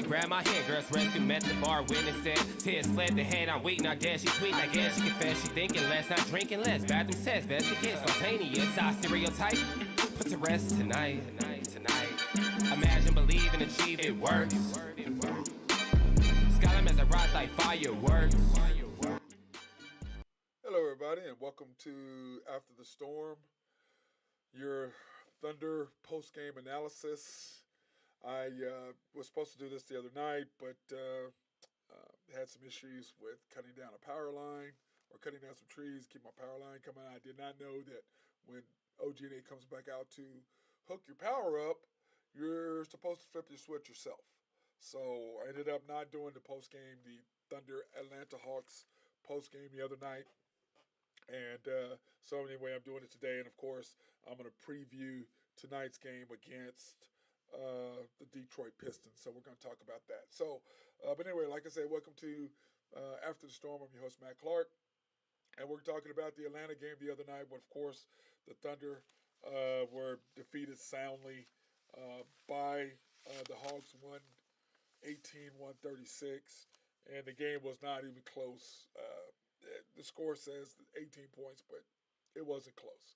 Grab my hand, girls rescue, met the bar, witnessing. Tears fled the head, I'm waiting, I guess she tweet, I guess she confess, she thinking less, not drinking less. Bathroom says, best to get spontaneous, I stereotype, put to rest tonight. Imagine, believe, and achieve, it works. Skyline as I rise like fireworks. Hello, everybody, and welcome to After the Storm, your Thunder post-game analysis. I was supposed to do this the other night, but had some issues with cutting down a power line or cutting down some trees, keep my power line coming out. I did not know that when OG&A comes back out to hook your power up, you're supposed to flip your switch yourself. So I ended up not doing the post-game, the Thunder Atlanta Hawks post-game the other night. And so anyway, I'm doing it today. And, of course, I'm going to preview tonight's game against the Detroit Pistons. So we're going to talk about that. So, but anyway, like I said, welcome to After the Storm. I'm your host, Matt Clark. And we're talking about the Atlanta game the other night. But, of course, the Thunder were defeated soundly by the Hawks, 118-136. And the game was not even close. The score says 18 points, but it wasn't close.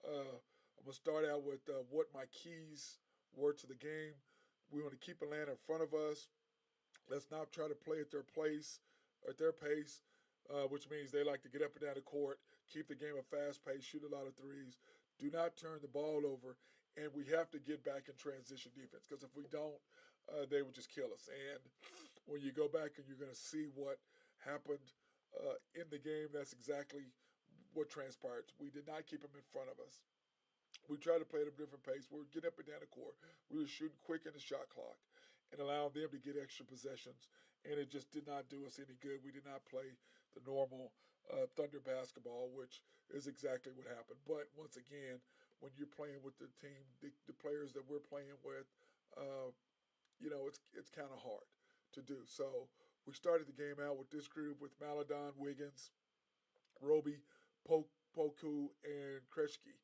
I'm going to start out with what my keys were to the game. We want to keep Atlanta in front of us. Let's not try to play at their pace, which means they like to get up and down the court, keep the game at fast pace, shoot a lot of threes. Do not turn the ball over, and we have to get back in transition defense because if we don't, they would just kill us. And when you go back and you're going to see what happened in the game, that's exactly what transpired. We did not keep them in front of us. We tried to play at a different pace. We were getting up and down the court. We were shooting quick in the shot clock and allowing them to get extra possessions, and it just did not do us any good. We did not play the normal Thunder basketball, which is exactly what happened. But once again, when you're playing with the team, the players that we're playing with, it's kind of hard to do. So we started the game out with this group with Maladon, Wiggins, Roby, Poku, and Kreshki,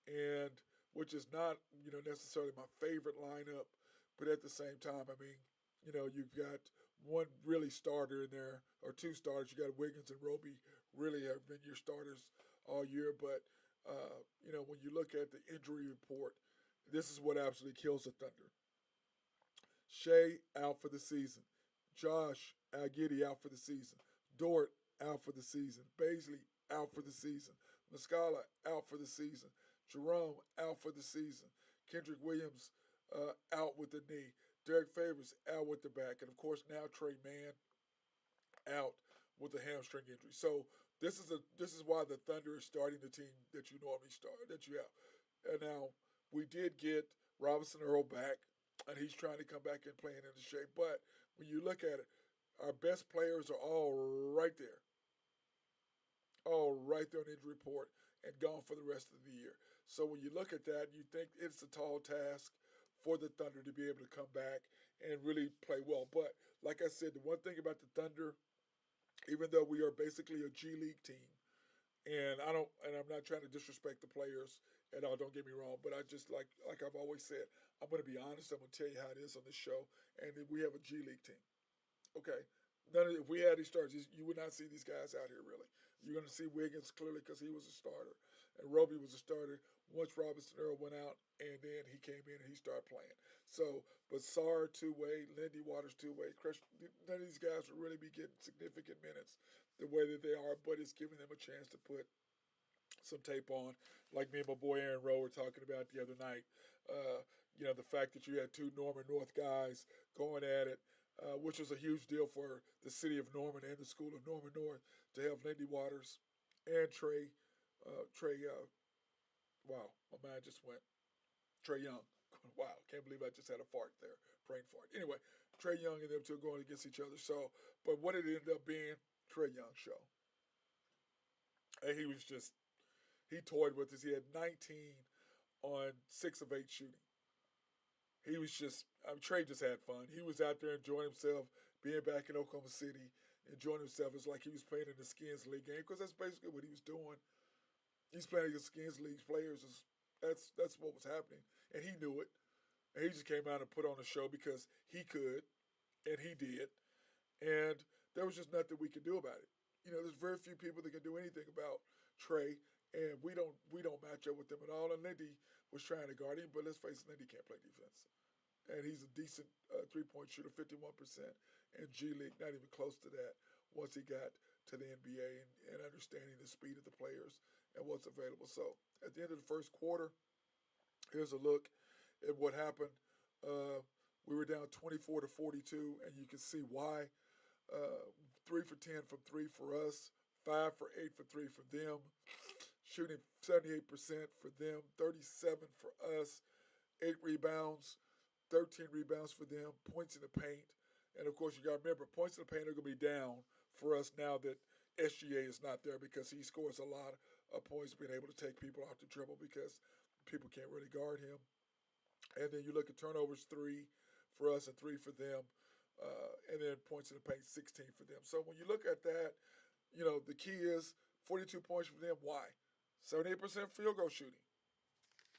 and which is not necessarily my favorite lineup, but at the same time, I mean, you've got one really starter in there or two starters. You got Wiggins and Roby really have been your starters all year, but when you look at the injury report, this is what absolutely kills the Thunder. Shea out for the season. Josh Algighty out for the season. Dort out for the season. Baisley out for the season. Muscala out for the season. Jerome out for the season. Kendrick Williams out with the knee. Derek Favors out with the back. And, of course, now Trey Mann out with a hamstring injury. So this is why the Thunder is starting the team that you normally start, that you have. And now we did get Robinson Earl back, and he's trying to come back and playing into shape. But when you look at it, our best players are all right there. All right there on the injury report and gone for the rest of the year. So when you look at that, you think it's a tall task for the Thunder to be able to come back and really play well. But like I said, the one thing about the Thunder, even though we are basically a G League team, and I'm not trying to disrespect the players at all, don't get me wrong, but I just like I've always said, I'm going to be honest, I'm going to tell you how it is on this show, and we have a G League team. Okay. If we had these starters, you would not see these guys out here, really. You're going to see Wiggins clearly because he was a starter. And Roby was a starter once Robinson Earl went out, and then he came in and he started playing. So, but Sarr two-way, Lindy Waters two-way, none of these guys will really be getting significant minutes the way that they are, but it's giving them a chance to put some tape on, like me and my boy Aaron Rowe were talking about the other night. The fact that you had two Norman North guys going at it, which was a huge deal for the city of Norman and the school of Norman North to have Lindy Waters and Trey, wow, my mind just went, Trey Young. Wow, can't believe I just had a fart there, brain fart. Anyway, Trey Young and them two going against each other. So, but what it ended up being, Trey Young show. And he toyed with us. He had 19 on 6 of 8 shooting. He was Trey just had fun. He was out there enjoying himself, being back in Oklahoma City, enjoying himself. It's like he was playing in the Skins League game because that's basically what he was doing. He's playing against Skins League players. That's what was happening, and he knew it. And he just came out and put on a show because he could, and he did. And there was just nothing we could do about it. There's very few people that can do anything about Trey, and we don't match up with them at all. And Lindy was trying to guard him, but let's face it, Lindy can't play defense. And he's a decent 3-point shooter, 51%, in G League, not even close to that once he got to the NBA and understanding the speed of the players and what's available. So at the end of the first quarter, here's a look at what happened. We were down 24-42, and you can see why. 3 for 10 from three for us, 5 for 8 for three for them, shooting 78% for them, 37 for us, 8 rebounds, 13 rebounds for them, points in the paint. And of course, you got to remember, points in the paint are going to be down for us now that SGA is not there, because he scores a lot of points being able to take people off the dribble because people can't really guard him. And then you look at turnovers, 3 for us and 3 for them. And then points in the paint, 16 for them. So when you look at that, the key is 42 points for them. Why? 78% field goal shooting.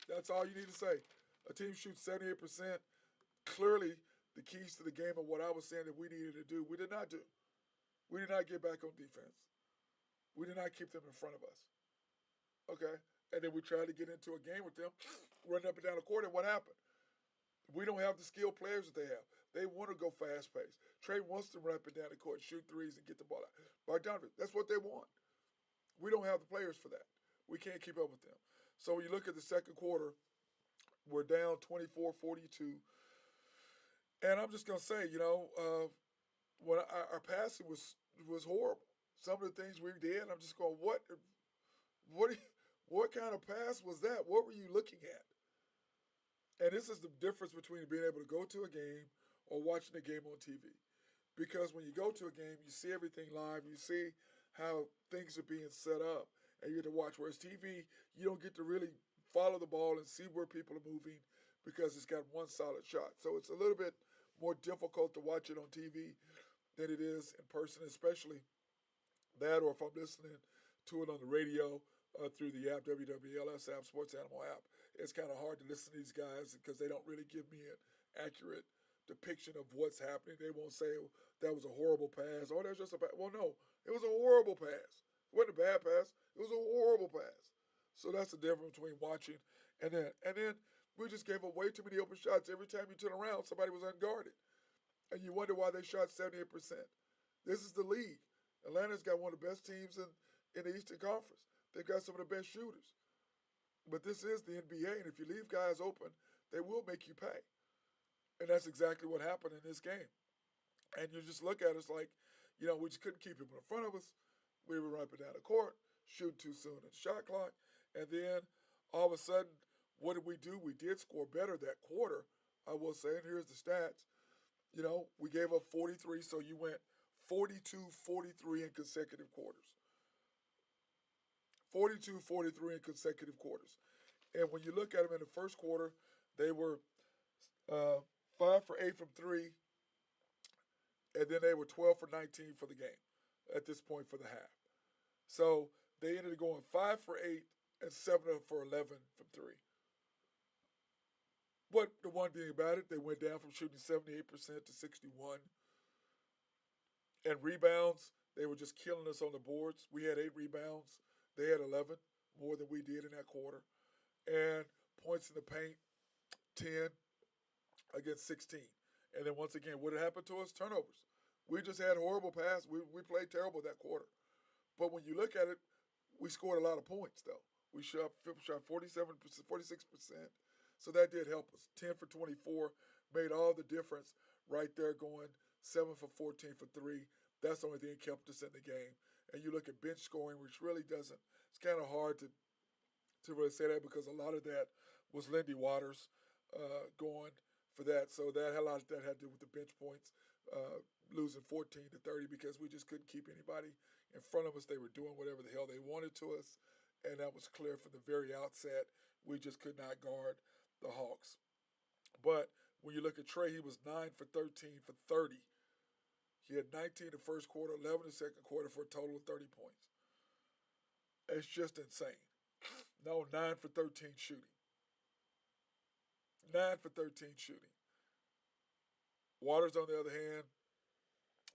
That's all you need to say. A team shoots 78%. Clearly, the keys to the game of what I was saying that we needed to do, we did not do. We did not get back on defense. We did not keep them in front of us. Okay? And then we tried to get into a game with them, running up and down the court, and what happened? We don't have the skilled players that they have. They want to go fast-paced. Trey wants to run up and down the court, shoot threes, and get the ball out. Bogdanovich, that's what they want. We don't have the players for that. We can't keep up with them. So when you look at the second quarter, we're down 24-42. And I'm just going to say, when our passing was horrible. Some of the things we did, I'm just going, what kind of pass was that? What were you looking at? And this is the difference between being able to go to a game or watching a game on TV. Because when you go to a game, you see everything live. You see how things are being set up, and you get to watch. Whereas TV, you don't get to really follow the ball and see where people are moving because it's got one solid shot. So it's a little bit more difficult to watch it on TV than it is in person, especially that, or if I'm listening to it on the radio through the app, WWLS app, Sports Animal app. It's kind of hard to listen to these guys because they don't really give me an accurate depiction of what's happening. They won't say, oh, that was a horrible pass. Oh, that's just a bad. Well, no, it was a horrible pass. It wasn't a bad pass. It was a horrible pass. So that's the difference between watching and then we just gave up way too many open shots. Every time you turn around, somebody was unguarded. And you wonder why they shot 78%. This is the league. Atlanta's got one of the best teams in the Eastern Conference. They've got some of the best shooters. But this is the NBA, and if you leave guys open, they will make you pay. And that's exactly what happened in this game. And you just look at us like, we just couldn't keep people in front of us. We were running down the court, shooting too soon in the shot clock. And then all of a sudden, what did we do? We did score better that quarter, I will say. And here's the stats. We gave up 43, so you went 42-43 in consecutive quarters. 42-43 in consecutive quarters. And when you look at them in the first quarter, they were 5 for 8 from 3, and then they were 12 for 19 for the game at this point for the half. So they ended up going 5 for 8 and 7 for 11 from 3. But the one thing about it, they went down from shooting 78% to 61. And rebounds, they were just killing us on the boards. We had 8 rebounds. They had 11, more than we did in that quarter. And points in the paint, 10 against 16. And then once again, what happened to us? Turnovers. We just had horrible passes. We played terrible that quarter. But when you look at it, we scored a lot of points, though. We shot 47%, 46%. So that did help us. 10 for 24 made all the difference right there, going 7 for 14 for 3. That's the only thing that kept us in the game. And you look at bench scoring, which really doesn't, it's kind of hard to really say that because a lot of that was Lindy Waters going for that. So that had a lot of that had to do with the bench points, losing 14 to 30 because we just couldn't keep anybody in front of us. They were doing whatever the hell they wanted to us. And that was clear from the very outset. We just could not guard the Hawks. But when you look at Trey, he was 9 for 13 for 30. He had 19 the first quarter, 11 the second quarter for a total of 30 points. It's just insane. No, 9 for 13 shooting. 9 for 13 shooting. Waters, on the other hand,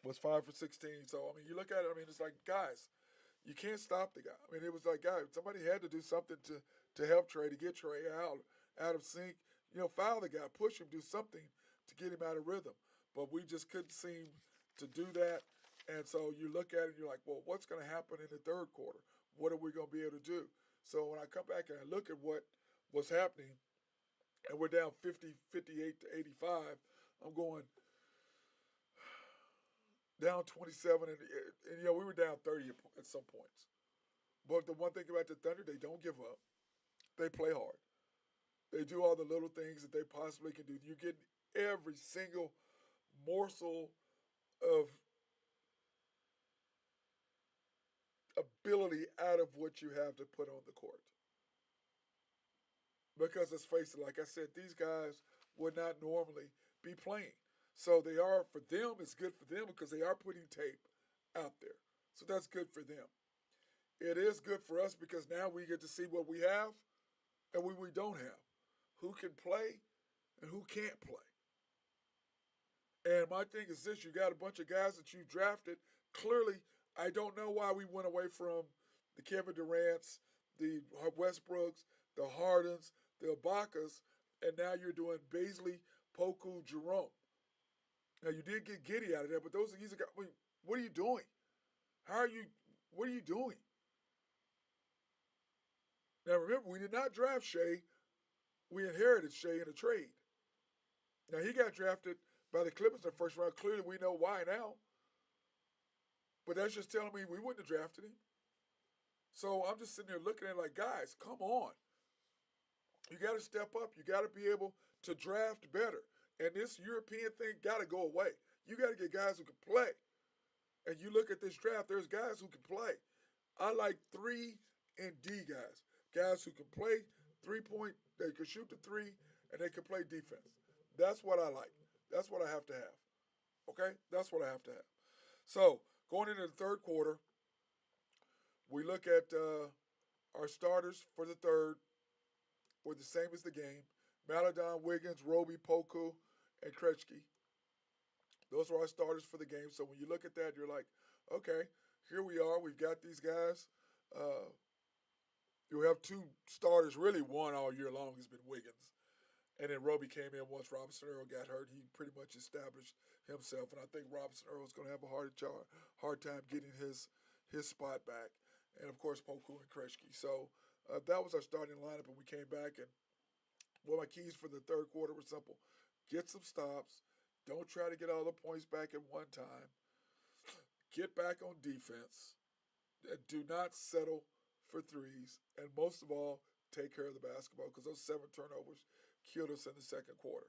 was 5 for 16. So, I mean, you look at it, I mean, it's like, guys, you can't stop the guy. I mean, it was like, guys, somebody had to do something to help Trey, to get Trey out of sync. Foul the guy, push him, do something to get him out of rhythm. But we just couldn't seem to do that. And so you look at it and you're like, well, what's going to happen in the third quarter? What are we going to be able to do? So when I come back and I look at what was happening, and we're down 50, 58 to 85, I'm going down 27, and we were down 30 at some points. But the one thing about the Thunder, they don't give up. They play hard. They do all the little things that they possibly can do. You get every single morsel of ability out of what you have to put on the court. Because let's face it, like I said, these guys would not normally be playing. So they are, for them, it's good for them because they are putting tape out there. So that's good for them. It is good for us because now we get to see what we have and what we don't have. Who can play and who can't play. And my thing is this, you got a bunch of guys that you drafted. Clearly, I don't know why we went away from the Kevin Durant's, the Westbrooks, the Hardens, the Ibakas, and now you're doing Baisley, Poku, Jerome. Now, you did get Giddy out of there, but those are easy guys. I mean, what are you doing? What are you doing? Now, remember, we did not draft Shea. We inherited Shea in a trade. Now, he got drafted by the Clippers in the first round. Clearly, we know why now. But that's just telling me we wouldn't have drafted him. So I'm just sitting there looking at it like, guys, come on. You got to step up. You got to be able to draft better. And this European thing got to go away. You got to get guys who can play. And you look at this draft, there's guys who can play. I like 3 and D guys. Guys who can play 3-point, they can shoot the 3, and they can play defense. That's what I like. That's what I have to have. Okay? That's what I have to have. So, going into the third quarter, we look at our starters for the third were the same as the game. Maladon, Wiggins, Roby, Poku, and Krejci. Those are our starters for the game. So when you look at that, you're like, okay, here we are. We've got these guys. You have 2 starters, really one all year long has been Wiggins. And then Roby came in once Robinson Earl got hurt. He pretty much established himself. And I think Robinson Earl is going to have a hard time getting his spot back. And, of course, Poku and Krejci. So that was our starting lineup, and we came back. And my keys for the third quarter were simple. Get some stops. Don't try to get all the points back at one time. Get back on defense. And do not settle for threes. And most of all, take care of the basketball because those 7 turnovers killed us in the second quarter.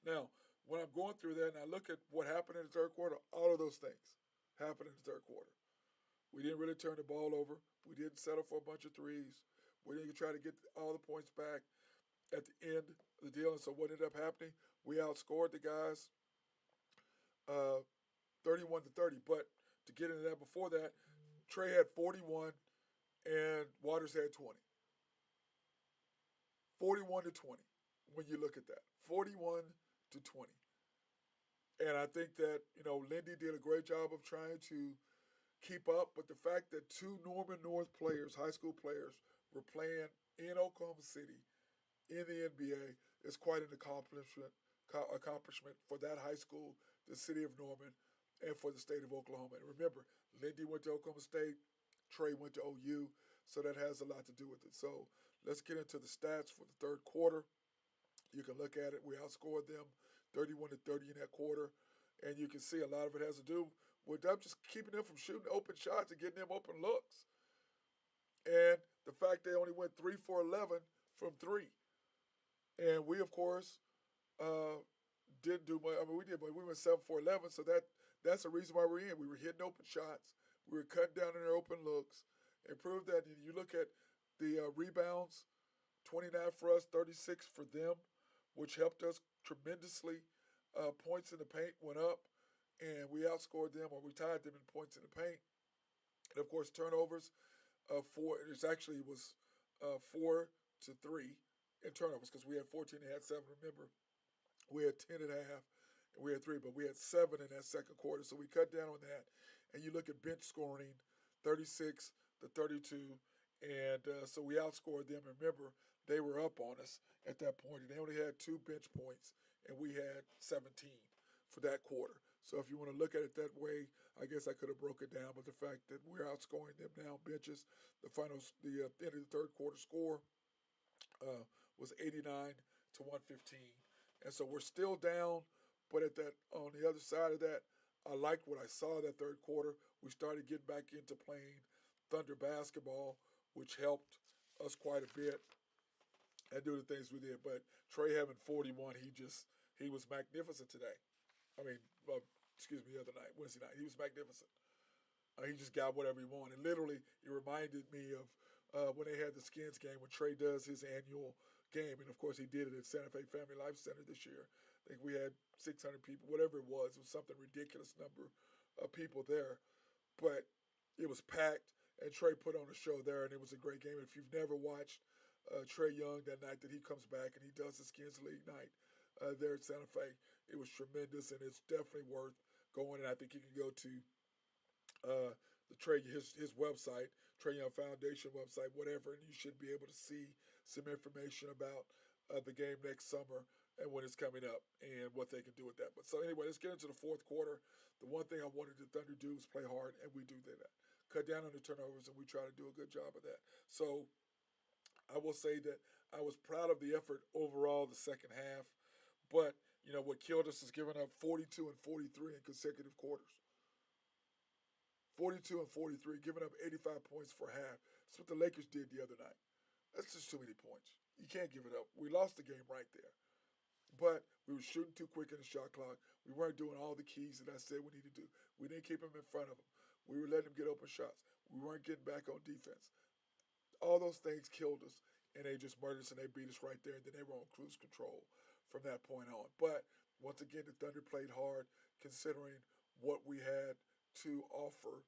Now, when I'm going through that and I look at what happened in the third quarter, all of those things happened in the third quarter. We didn't really turn the ball over. We didn't settle for a bunch of threes. We didn't try to get all the points back at the end of the deal. And so what ended up happening, we outscored the guys 31-30. But to get into that before that, Trey had 41 and Waters had 20. 41-20 when you look at that. 41-20. And I think that, Lindy did a great job of trying to keep up, but the fact that 2 Norman North players, high school players, were playing in Oklahoma City in the NBA is quite an accomplishment for that high school, the city of Norman, and for the state of Oklahoma. And remember, Lindy went to Oklahoma State, Trey went to OU, so that has a lot to do with it. So let's get into the stats for the third quarter. You can look at it. We outscored them 31-30 in that quarter, and you can see a lot of it has to do with them just keeping them from shooting open shots and getting them open looks. And the fact they only went 3 for 11 from 3. And we, of course, didn't do much. I mean, we did, but we went 7 for 11, so that's the reason why we're in. We were hitting open shots. We were cutting down in their open looks. And proved that. You look at the rebounds, 29 for us, 36 for them, which helped us tremendously. Points in the paint went up, and we outscored them, or we tied them in points in the paint. And, of course, turnovers, 4. It actually was 4-3 in turnovers because we had 14 and had 7. Remember, we had 10 and a half And we had 3, but we had 7 in that second quarter. So we cut down on that. And you look at bench scoring, 36 to 32, and so we outscored them. Remember, they were up on us at that point, and they only had 2 bench points, and we had 17 for that quarter. So if you want to look at it that way, I guess I could have broke it down. But the fact that we're outscoring them now, benches, the end of the third quarter score was 89 to 115, and so we're still down. But at that, on the other side of that, I liked what I saw that third quarter. We started getting back into playing Thunder basketball, which helped us quite a bit and do the things we did. But Trey having 41, he was magnificent today. I mean, excuse me, the other night, Wednesday night, he was magnificent. He just got whatever he wanted. Literally, it reminded me of when they had the Skins game when Trey does his annual game, and of course he did it at Santa Fe Family Life Center this year. I think we had 600 people, whatever it was. It was something ridiculous number of people there, but it was packed, and Trey put on a show there, and it was a great game. If you've never watched Trey Young that night that he comes back and he does the Skins League night there at Santa Fe, it was tremendous, and it's definitely worth going. And I think you can go to the Trey his website, Trey Young Foundation website, whatever, and you should be able to see some information about the game next summer and when it's coming up and what they can do with that. But so anyway, let's get into the fourth quarter. The one thing I wanted the Thunder to do was play hard, and we do that. Cut down on the turnovers, and we try to do a good job of that. So I will say that I was proud of the effort overall the second half, but what killed us is giving up 42 and 43 in consecutive quarters. 42 and 43, giving up 85 points for half. That's what the Lakers did the other night. That's just too many points. You can't give it up. We lost the game right there. But we were shooting too quick in the shot clock. We weren't doing all the keys that I said we need to do. We didn't keep them in front of them. We were letting them get open shots. We weren't getting back on defense. All those things killed us, and they just murdered us, and they beat us right there, and then they were on cruise control from that point on. But once again, the Thunder played hard considering what we had to offer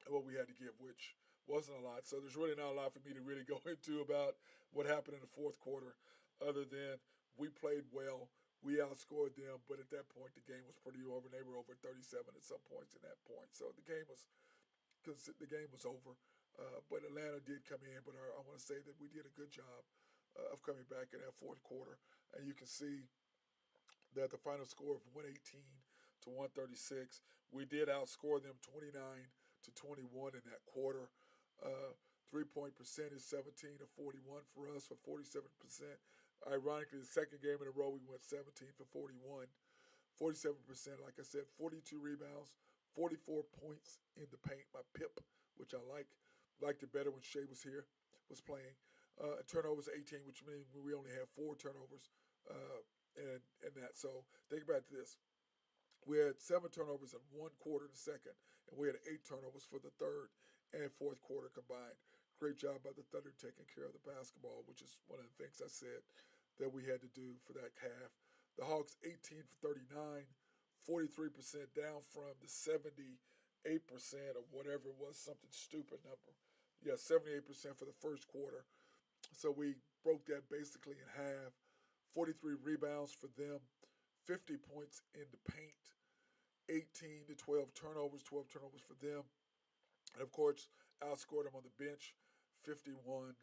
and what we had to give, which wasn't a lot. So there's really not a lot for me to really go into about what happened in the fourth quarter other than we played well. We outscored them, but at that point, the game was pretty over. They were over 37 at some points in that point. So the game was over. But Atlanta did come in, but I want to say that we did a good job of coming back in that fourth quarter. And you can see that the final score of 118 to 136, we did outscore them 29 to 21 in that quarter. 3-point percentage, 17 to 41 for us for 47%. Ironically, the second game in a row, we went 17 for 41. 47%, like I said, 42 rebounds, 44 points in the paint. My PIP, which I liked it better when Shea was playing. Turnovers 18, which means we only had 4 turnovers and that. So think about this. We had 7 turnovers in one quarter in the second, and we had 8 turnovers for the third and fourth quarter combined. Great job by the Thunder taking care of the basketball, which is one of the things I said that we had to do for that half. The Hawks 18 for 39, 43% down from the 78% or whatever it was, something stupid number. Yeah, 78% for the first quarter. So we broke that basically in half. 43 rebounds for them, 50 points in the paint, 18 to 12 turnovers for them. And of course, outscored them on the bench, 51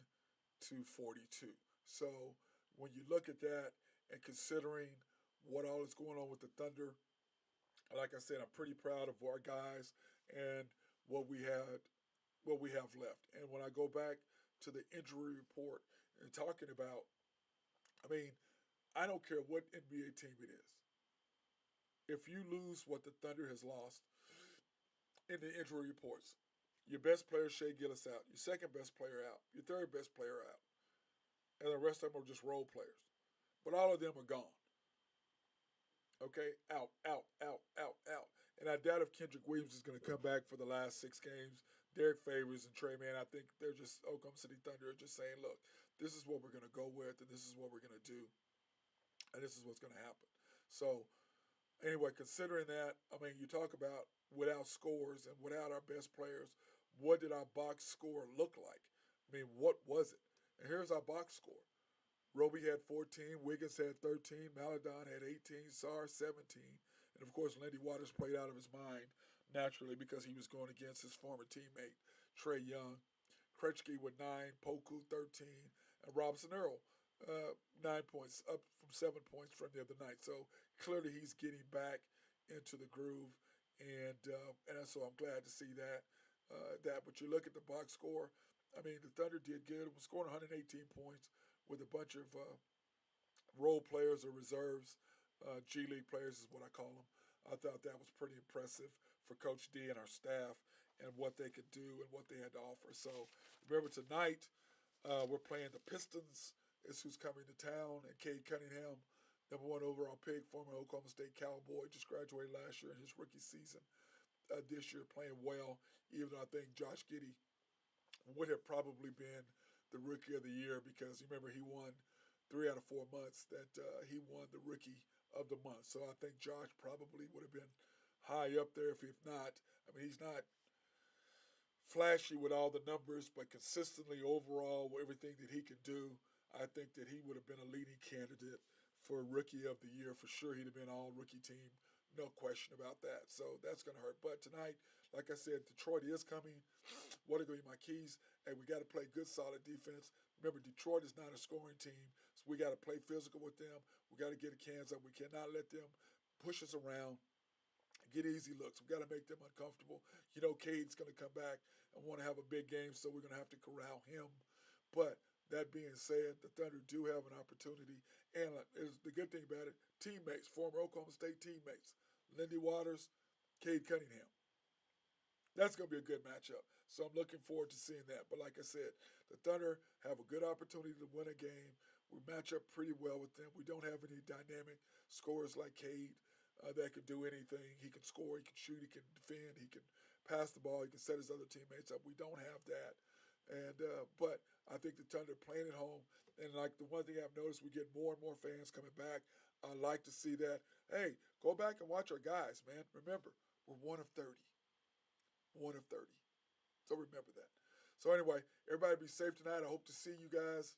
to 42. So when you look at that and considering what all is going on with the Thunder, like I said, I'm pretty proud of our guys and what we have left. And when I go back to the injury report and talking about, I don't care what NBA team it is. If you lose what the Thunder has lost in the injury reports, your best player, Shea Gillis, out. Your second best player out. Your third best player out. And the rest of them are just role players. But all of them are gone. Okay? Out. And I doubt if Kendrick Williams is going to come back for the last 6 games. Derek Favors and Trey Mann, I think they're just, Oklahoma City Thunder are just saying, look, this is what we're going to go with, and this is what we're going to do, and this is what's going to happen. So, anyway, considering that, you talk about without scores and without our best players, what did our box score look like? What was it? And here's our box score. Roby had 14, Wiggins had 13, Maladon had 18, Sarr 17, and of course Lindy Waters played out of his mind naturally because he was going against his former teammate Trey Young. Kretschke with 9, Poku 13, and Robinson Earl 9 points, up from 7 points from the other night. So clearly he's getting back into the groove, and so I'm glad to see that. But you look at the box score. I mean, the Thunder did good. Was scoring 118 points with a bunch of role players or reserves, G League players is what I call them. I thought that was pretty impressive for Coach D and our staff and what they could do and what they had to offer. So remember tonight we're playing the Pistons. Is who's coming to town, and Cade Cunningham, #1 overall pick, former Oklahoma State Cowboy, just graduated last year in his rookie season. This year playing well, even though I think Josh Giddey would have probably been the rookie of the year because you remember he won 3 out of 4 months that he won the rookie of the month. So I think Josh probably would have been high up there if not. I mean, he's not flashy with all the numbers, but consistently overall, everything that he can do, I think that he would have been a leading candidate for Rookie of the Year for sure. He'd have been all rookie team, no question about that. So that's going to hurt. But tonight, like I said, Detroit is coming. What are going to be my keys? Hey, we got to play good, solid defense. Remember, Detroit is not a scoring team, so we got to play physical with them. We got to get the cans up. We cannot let them push us around, get easy looks. We got to make them uncomfortable. You know, Cade's going to come back and want to have a big game, so we're going to have to corral him. But that being said, the Thunder do have an opportunity, and the good thing about it, teammates, former Oklahoma State teammates, Lindy Waters, Cade Cunningham. That's going to be a good matchup. So I'm looking forward to seeing that. But like I said, the Thunder have a good opportunity to win a game. We match up pretty well with them. We don't have any dynamic scorers like Cade that can do anything. He can score, he can shoot, he can defend, he can pass the ball, he can set his other teammates up. We don't have that. But I think the Thunder playing at home, and like the one thing I've noticed, we get more and more fans coming back. I like to see that. Hey, go back and watch our guys, man. Remember, we're 1 of 30. 1 of 30. So remember that. So anyway, everybody be safe tonight. I hope to see you guys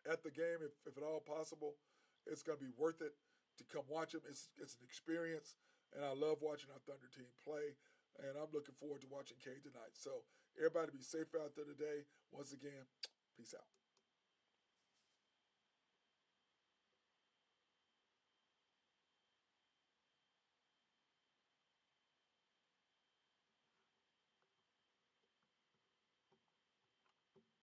at the game if at all possible. It's going to be worth it to come watch them. It's an experience, and I love watching our Thunder team play, and I'm looking forward to watching Cade tonight. So everybody be safe out there today. Once again, peace out.